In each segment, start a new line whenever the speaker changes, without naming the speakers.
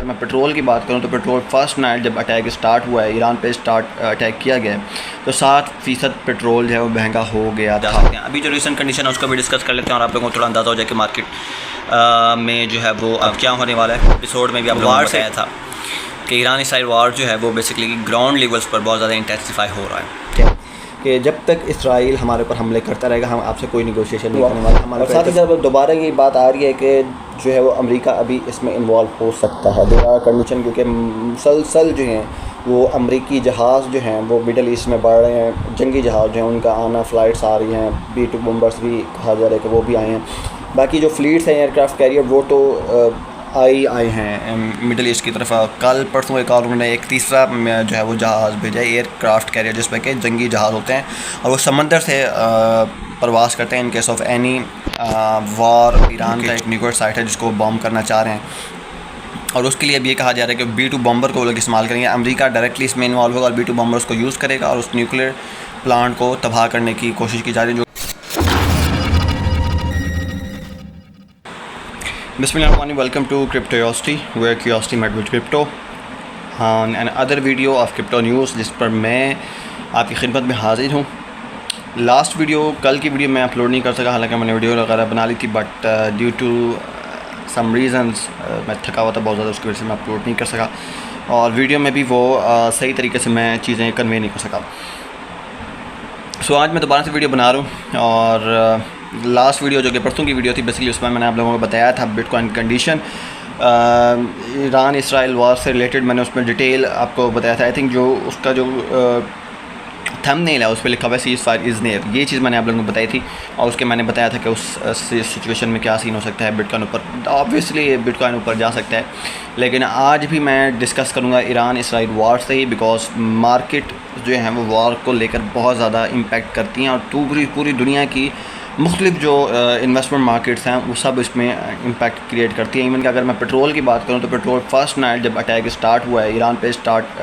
अगर मैं पेट्रोल की बात करूँ तो पेट्रोल फर्स्ट नाइट जब अटैक स्टार्ट हुआ है, ईरान पे अटैक किया गया है, तो 7% पेट्रोल जो है वो महंगा हो गया था।
अभी जो रिसेंट कंडीशन है उसको भी डिस्कस कर लेते हैं और आप लोगों को थोड़ा अंदाज़ा हो जाए कि मार्केट में जो है वो अब क्या होने वाला है। एपिसोड में भी आप लोगों को बताया था कि ईरान इसराइल वार जो है वो बेसिकली ग्राउंड लेवल्स पर बहुत ज़्यादा इंटेंसिफाई हो रहा है
कि जब तक इसराइल हमारे ऊपर हमले करता रहेगा हम आपसे कोई नेगोशिएशन नहीं करने वाले। हमारे साथ ही जब दोबारा ये बात आ रही है कि जो है वो अमेरिका अभी इसमें इन्वॉल्व हो सकता है, देयर आर कंडीशन, क्योंकि मुसलसल जो हैं वो अमेरिकी जहाज़ जो हैं वो मिडल ईस्ट में बढ़ रहे हैं। जंगी जहाज़ जो हैं उनका आना, फ़्लाइट्स आ रही हैं, B-2 बम्बर्स भी कहा जा रहा है कि वो भी आए हैं। बाकी जो फ्लीट्स हैं एयरक्राफ्ट कैरियर वो तो आए हैं मिडल ईस्ट की तरफ। कल परसों एक और उन्होंने एक तीसरा जो है वो जहाज़ भेजा है, एयरक्राफ्ट कैरियर, जिसमें कि जंगी जहाज़ होते हैं और वो समंदर से प्रवास करते हैं in case of any war. Iran का एक न्यूक्लियर साइट है जिसको बॉम्ब करना चाह रहे हैं और उसके लिए अब ये कहा जा रहा है कि B-2 बम्बर को वो लोग इस्तेमाल करेंगे। अमेरिका डायरेक्टली इसमें इन्वॉल्व होगा और B-2 बम्बर्स को यूज़ करेगा और उस न्यूक्लियर प्लांट को तबाह करने की कोशिश की जा रही है। Bismillahirrahmanirrahim. Welcome to Cryptosity, where curiosity met with crypto. On another video of crypto news, जिस पर मैं आपकी खिदमत में हाजिर हूँ। लास्ट वीडियो, कल की वीडियो मैं अपलोड नहीं कर सका, हालांकि मैंने वीडियो वगैरह बना ली थी, but due to some reasons मैं थका हुआ था बहुत ज़्यादा, उसकी वजह से मैं अपलोड नहीं कर सका और वीडियो में भी वो सही तरीके से मैं चीज़ें कन्वे नहीं कर सका। सो आज मैं दोबारा से वीडियो बना रहा हूँ और लास्ट वीडियो जो कि परसों की वीडियो थी, बेसिकली उसमें मैंने आप लोगों को बताया था बिटकॉइन कंडीशन, ईरान इसराइल वार से रिलेटेड मैंने उसमें डिटेल आपको बताया था। आई थिंक जो उसका जो थंबनेल है उस पर लिखा हुआ है सीज़ फायर इज़ नियर, ये चीज़ मैंने आप लोगों को बताई थी और उसके मैंने बताया था कि उस सिचुएशन में क्या सीन हो सकता है। बिटकॉइन ऊपर ऑब्वियसली बिटकॉइन ऊपर जा सकता है, लेकिन आज भी मैं डिस्कस करूँगा ईरान इसराइल वार से ही, बिकॉज मार्केट जो है वो वार को लेकर बहुत ज़्यादा इम्पेक्ट करती हैं और पूरी दुनिया की मुख्तलिफ जो इन्वेस्टमेंट मार्केट्स हैं वो सब इसमें इम्पैक्ट क्रिएट करती हैं। इवन कि अगर मैं पेट्रोल की बात करूं तो पेट्रोल फर्स्ट नाइट जब अटैक स्टार्ट हुआ है, ईरान पे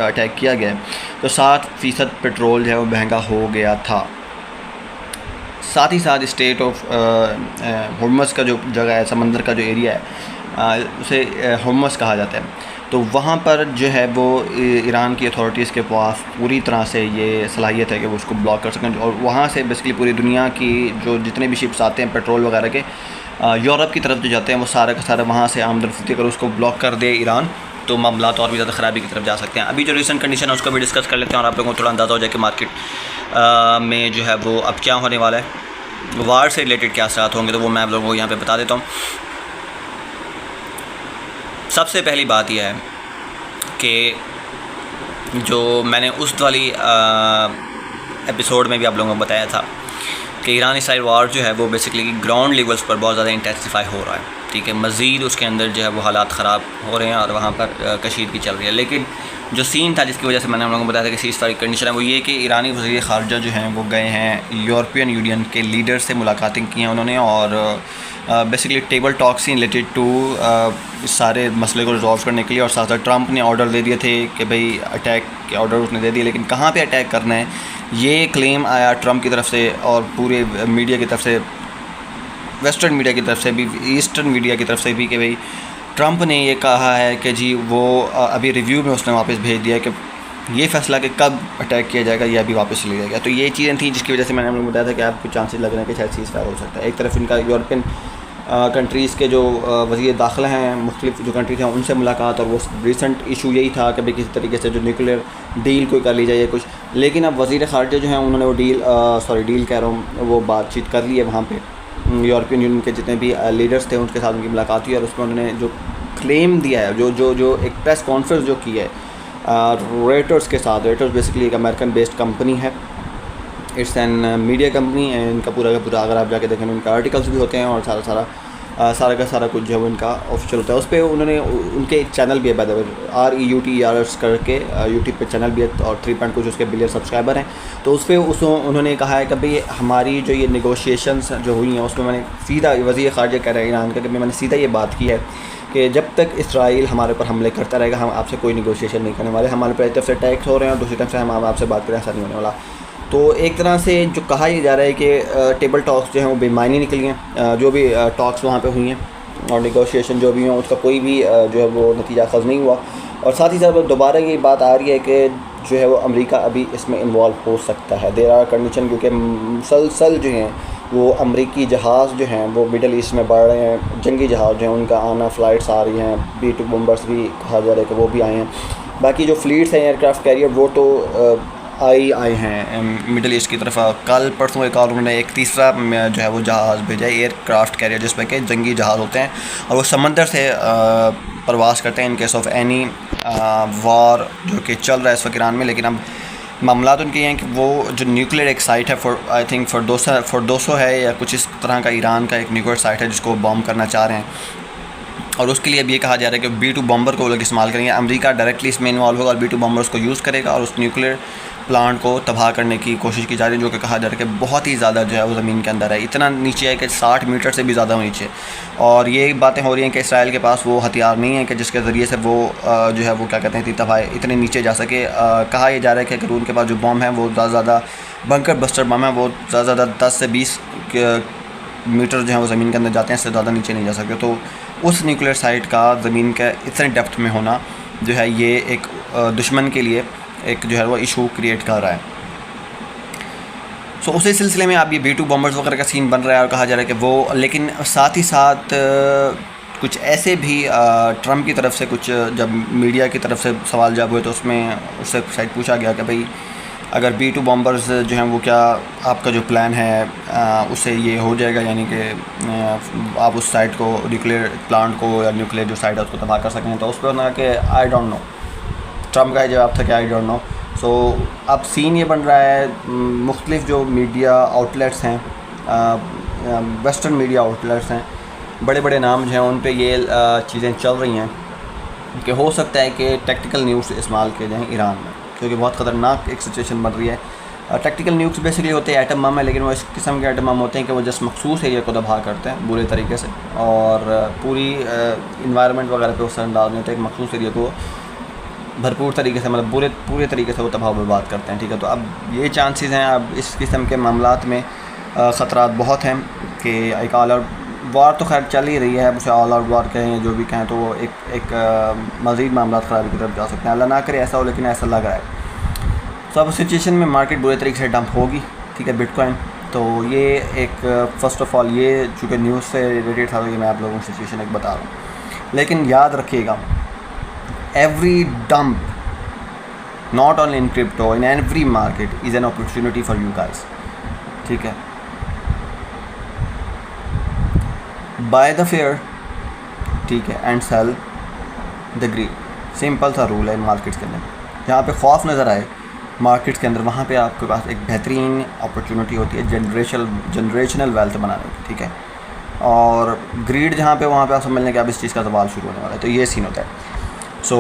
अटैक किया गया है, तो 7% पेट्रोल जो है वो महंगा हो गया था। साथ ही साथ स्टेट ऑफ होर्मस का जो जगह है, समंदर का जो एरिया है, उसे होर्मस कहा जाता है, तो वहाँ पर जो है वो ईरान की अथॉरिटीज़ के पास पूरी तरह से ये सलाहियत है कि वो उसको ब्लॉक कर सकें और वहाँ से बेसिकली पूरी दुनिया की जो जितने भी शिप्स आते हैं पेट्रोल वगैरह के यूरोप की तरफ जो जाते हैं वो सारा का सारा वहाँ से आमदरफती अगर उसको ब्लॉक कर दे ईरान, तो मामला और भी ज़्यादा ख़राबी की तरफ जा सकते हैं। अभी जो रिसेंट कंडीशन है उसको भी डिस्कस कर लेते हैं और आप लोगों को थोड़ा अंदाज़ा हो जाए कि मार्केट में जो है वो अब क्या होने वाला है, वार से रिलेटेड क्या असरात होंगे, तो वो मैं आप लोगों को यहाँ पर बता देता हूँ। सबसे पहली बात यह है कि जो मैंने उस वाली एपिसोड में भी आप लोगों को बताया था कि ईरान इसराइल वार जो है वो बेसिकली ग्राउंड लेवल्स पर बहुत ज़्यादा इंटेंसिफाई हो रहा है, ठीक है। मज़ीद उसके अंदर जो है वो हालात ख़राब हो रहे हैं और वहाँ पर कशीदगी चल रही है। लेकिन जो सीन था जिसकी वजह से मैंने आप लोगों को बताया था कि सीज़ फायर कंडीशन है, वो ये कि ईरानी वज़ीर ख़ारजा जो हैं वो गए हैं यूरोपियन यूनियन के लीडर से मुलाकातें की हैं उन्होंने और बेसिकली टेबल टॉक्स ही रिलेटेड टू इस सारे मसले को रिजॉल्व करने के लिए। और साथ साथ ट्रंप ने ऑर्डर दे दिए थे कि भाई अटैक के ऑर्डर उसने दे दिए, लेकिन कहाँ पे अटैक करना है ये क्लेम आया ट्रंप की तरफ से और पूरे मीडिया की तरफ से, वेस्टर्न मीडिया की तरफ से भी, ईस्टर्न मीडिया की तरफ से भी, कि भाई ट्रंप ने ये कहा है कि जी वो अभी रिव्यू में उसने वापस भेज दिया है कि ये फैसला कि कब अटैक किया जाएगा ये अभी वापस ले जाएगा। तो ये चीज़ें थी जिसकी वजह से मैंने आपको बताया था कि आपको चांसेस लग रहे हैं कि शायद सीज़ फायर हो सकता है। एक तरफ इनका यूरोपियन कंट्रीज़ के जो वज़ीर दाखिला हैं, मुख्तलिफ जो कंट्रीज़ हैं उनसे मुलाकात, और वो रिसेंट इशू यही था कि भाई किसी तरीके से जो न्यूक्लियर डील कोई कर ली जाए कुछ। लेकिन अब वज़ीर ख़ारजा जो हैं उन्होंने वो डील कह रहा हूँ, वो बातचीत कर ली है वहाँ पे। यूरोपियन यूनियन के जितने भी लीडर्स थे उनके साथ उनकी मुलाकात हुई और उसमें उन्होंने जो क्लेम दिया है, जो एक प्रेस कॉन्फ्रेंस जो की है रेटर्स के साथ। रेटर्स बेसिकली एक अमेरिकन बेस्ड कंपनी है, इट्स एन मीडिया कंपनी, इनका पूरा का पूरा अगर आप जाके देखें उनका आर्टिकल्स भी होते हैं और सारा का सारा कुछ जो है वो इनका ऑफिशियल होता है। उस पर उन्होंने उनके एक चैनल भी है बाय द वे, REUTERS करके यूट्यूब पे चैनल भी है और 3 कुछ उसके बिलियन सब्सक्राइबर हैं। तो उस पर उन्होंने कहा है कि भाई हमारी जो ये नेगोशिएशंस जो हुई हैं उसमें मैंने सीधा, वज़ीर ख़ारजा कह रहे हैं ईरान का, कि मैंने सीधा ये बात की है कि जब तक इसराइल हमारे ऊपर हमले करता रहेगा हम आपसे कोई नेगोशिएशन नहीं करने वाले। हमारे पर एक तरफ से अटैक्स हो रहे हैं और दूसरी तरफ से हम आपसे बात करें, ऐसा नहीं होने वाला। तो एक तरह से जो कहा यह जा रहा है कि टेबल टॉक्स जो हैं वो बेमायनी निकली हैं, जो भी टॉक्स वहाँ पे हुई हैं और नेगोशिएशन जो भी हो उसका कोई भी जो है वो नतीजा अखज़ नहीं हुआ। और साथ ही साथ दोबारा ये बात आ रही है कि जो है वो अमेरिका अभी इसमें इन्वॉल्व हो सकता है। देर आर कंडीशन, क्योंकि मुसलसल जो हैं वो अमरीकी जहाज़ जो हैं वो मिडल ईस्ट में बढ़ रहे हैं। जंगी जहाज़ जो हैं उनका आना, फ़्लाइट्स आ रही हैं, B-2 बम्बर्स भी कहा जा रहा है कि वो भी आए हैं। बाकी जो फ्लीट्स हैं एयरक्राफ्ट कैरियर वो तो आए हैं मिडल ईस्ट की तरफ। कल परसों एक और उन्होंने एक तीसरा जो है वो जहाज़ भेजा है, एयरक्राफ्ट कैरियर, जिसमें कि जंगी जहाज़ होते हैं और वो समंदर से प्रवास करते हैं इन केस ऑफ एनी वार जो कि चल रहा है इस वक्त ईरान में। लेकिन अब मामला तो उनके हैं कि वो जो न्यूक्लियर एक साइट है आई थिंक फॉर 200 है या कुछ इस तरह का, ईरान का एक न्यूक्लियर साइट है जिसको बॉम्ब करना चाह रहे हैं। और उसके लिए अब ये कहा जा रहा है कि B-2 बम्बर को वो लोग इस्तेमाल करेंगे। अमेरिका डायरेक्टली इसमें इन्वॉल्व होगा और B-2 बम्बर्स को यूज़ करेगा और उस न्यूक्लियर प्लांट को तबाह करने की कोशिश की जा रही है, जो कि कहा जा रहा है कि बहुत ही ज़्यादा जो है वो ज़मीन के अंदर है। इतना नीचे है कि 60 मीटर से भी ज़्यादा नीचे। और ये बातें हो रही हैं कि इसराइल के पास वो हथियार नहीं है कि जिसके ज़रिए से वो जो है वो क्या कहते हैं तबाह इतने नीचे जा सके। कहा यह जा रहा है कि अगर उनके पास जो बम है वो ज़्यादा बंकर बस्टर बम है, वो ज़्यादा 10 से 20 मीटर जो है वो ज़मीन के अंदर जाते हैं, इससे ज़्यादा नीचे नहीं जा सकते। तो उस न्यूक्लियर साइट का ज़मीन के इतने डेप्थ में होना जो है ये एक दुश्मन के लिए एक जो है वो इशू क्रिएट कर रहा है। सो उसी सिलसिले में अब ये B-2 बम्बर्स वगैरह का सीन बन रहा है और कहा जा रहा है कि वो, लेकिन साथ ही साथ कुछ ऐसे भी ट्रम्प की तरफ से कुछ जब मीडिया की तरफ से सवाल जब हुए तो उसमें उससे शायद पूछा गया कि भाई अगर B-2 बम्बर्स जो हैं वो क्या आपका जो प्लान है उससे ये हो जाएगा, यानी कि आप उस साइट को, न्यूक्लियर प्लांट को या न्यूक्लियर जो साइट है उसको तबाह कर सकें। तो उस पर उन्होंने कि आई डोंट नो। ट्रम्प का जवाब था कि आई डोंट नो। सो अब सीन ये बन रहा है, मुख्तलिफ जो मीडिया आउटलेट्स हैं, वेस्टर्न मीडिया आउटलेट्स हैं, बड़े बड़े नाम जो हैं उन पे ये चीज़ें चल रही हैं कि हो सकता है कि टैक्टिकल न्यूज़ इस्तेमाल किए जाएँ ईरान में, क्योंकि बहुत ख़तरनाक एक सिचुएशन बन रही है। टैक्टिकल न्यूज़ बेसिकली होते हैं एटम बम है, लेकिन वो इस किस्म के एटम बम होते हैं कि वो जस्ट मखसूस एरिया को तबाह करते हैं बुरे तरीके से और पूरी इन्वायरमेंट वगैरह पे उससे अंदाज नहीं होता, एक मखसूस एरिया को भरपूर तरीके से, मतलब पूरे तरीके से वो तबाह बर्बाद करते हैं। ठीक है, तो अब ये चांसेस हैं, अब इस किस्म के मामलात में ख़तरात बहुत हैं कि एक ऑल आउट वार तो खैर चल ही रही है, उसे ऑल आउट वार कहें या जो भी कहें, तो वो एक मज़ीद मामला ख़राबी की तरफ जा सकते हैं। अल्लाह ना करे ऐसा हो, लेकिन ऐसा लग रहा है। तो अब सिचुएशन में मार्केट बुरे तरीके से डंप होगी। ठीक है, बिटकॉइन तो ये एक फ़र्स्ट ऑफ़ ऑल ये चूँकि न्यूज़ से रिलेटेड था तो ये मैं आप लोगों को सिचुएशन एक बता रहा हूँ। लेकिन याद रखिएगा, every dump, not only in crypto, in every market is an opportunity for you guys. ठीक है, buy the fear, ठीक है, and sell the greed. Simple सा रूल है मार्केट्स के अंदर, जहाँ पे खौफ नज़र आए मार्केट्स के अंदर, वहाँ पे आपके पास एक बेहतरीन अपॉर्चुनिटी होती है जनरेशनल वेल्थ बनाने की। ठीक है, और ग्रीड जहाँ पे, वहाँ पे आप समझ लें कि अब इस चीज़ का सवाल शुरू होने वाला है। तो ये सीन होता है। So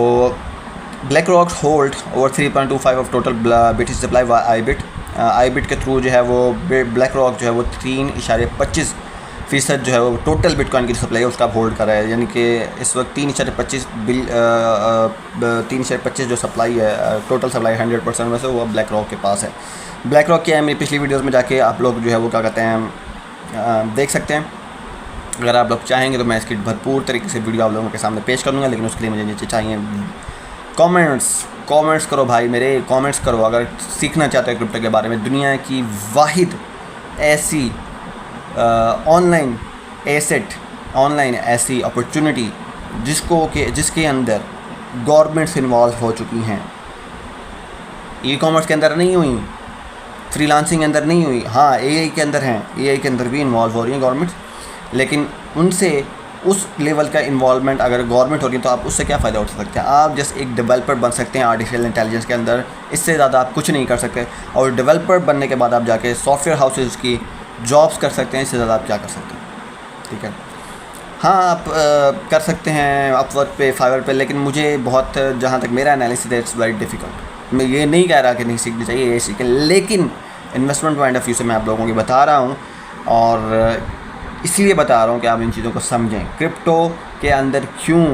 BlackRock hold over 3.25 of total BTC supply via IBIT. IBIT के थ्रू जो है वो BlackRock जो है वो 3.25% जो है वो टोटल बिटकॉइन की सप्लाई है उसका होल्ड कर रहा है। यानी कि इस वक्त 3.25 जो सप्लाई है, टोटल सप्लाई 100% में से वो BlackRock के पास है। BlackRock क्या है, मेरी पिछली वीडियोज़ में जाके आप लोग जो है वो क्या कहते हैं देख सकते हैं। अगर आप लोग चाहेंगे तो मैं इसकी भरपूर तरीके से वीडियो आप लोगों के सामने पेश करूँगा, लेकिन उसके लिए मुझे नीचे चाहिए कमेंट्स करो भाई मेरे, कमेंट्स करो अगर सीखना चाहते हो क्रिप्टो के बारे में। दुनिया की वाहिद ऐसी ऑनलाइन एसेट, ऑनलाइन ऐसी अपॉर्चुनिटी जिसके अंदर गवर्नमेंट्स इन्वॉल्व हो चुकी हैं। ई कॉमर्स के अंदर नहीं हुई, फ्रीलांसिंग के अंदर नहीं हुई, हाँ AI के अंदर हैं, AI के अंदर भी इन्वॉल्व हो रही हैं गवर्नमेंट्स, लेकिन उनसे उस लेवल का इन्वॉल्वमेंट अगर गवर्नमेंट हो रही है तो आप उससे क्या फ़ायदा उठा सकते हैं। आप जस्ट एक डेवलपर बन सकते हैं आर्टिफिशियल इंटेलिजेंस के अंदर, इससे ज़्यादा आप कुछ नहीं कर सकते। और डेवलपर बनने के बाद आप जाके सॉफ्टवेयर हाउसेज की जॉब्स कर सकते हैं, इससे ज़्यादा आप क्या कर सकते हैं। ठीक है, हाँ आप कर सकते हैं अपवर्क पे, फाइवर पे, लेकिन मुझे बहुत, जहाँ तक मेरा एनालिसिस है, इट्स वेरी डिफ़िकल्ट। मैं ये नहीं कह रहा कि नहीं सीखनी चाहिए, ये सीखें, लेकिन इन्वेस्टमेंट पॉइंट ऑफ व्यू से मैं आप लोगों की बता रहा हूँ और इसलिए बता रहा हूँ कि आप इन चीज़ों को समझें। क्रिप्टो के अंदर क्यों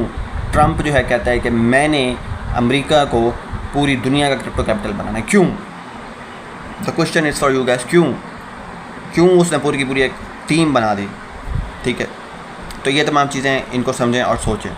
ट्रम्प जो है कहता है कि मैंने अमेरिका को पूरी दुनिया का क्रिप्टो कैपिटल बनाना है, क्यों? The question is for you gas, क्यों उसने पूरी की पूरी एक टीम बना दी। ठीक है, तो ये तमाम चीज़ें इनको समझें और सोचें।